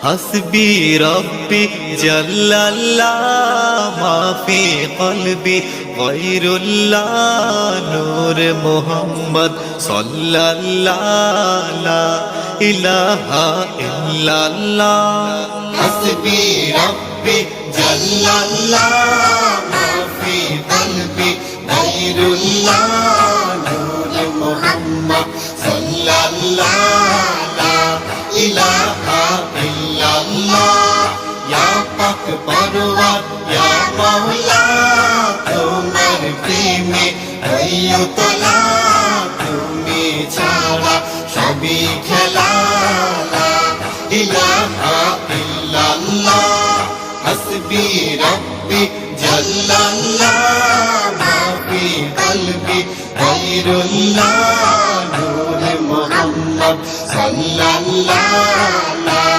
হাসবি রব্বি জাল্লাল্লাহ মাফি কলবি গায়রুল্লাহ নূর মুহাম্মদ সাল্লাল্লাহ লা ইলাহা ইল্লাল্লাহ হাসবি রব্বি জাল্লাল্লাহ মাফি কলবি গায়রুল্লাহ নূর মুহাম্মদ সাল্লাল্লাহ লা ইলাহা ইল্লাল্লাহ ইয়া পাক পরওয়ার ইয়া মাওলা তোমার প্রেমে আইয়ুতলা তুমি ছাড়া সবই খেলা লা ইলাহা ইল্লাল্লাহ হাসবি রব্বি জাল্লাল্লাহ মাফি কলবি গায়রুল্লাহ নূর মুহাম্মদ সাল্লাল্লাহ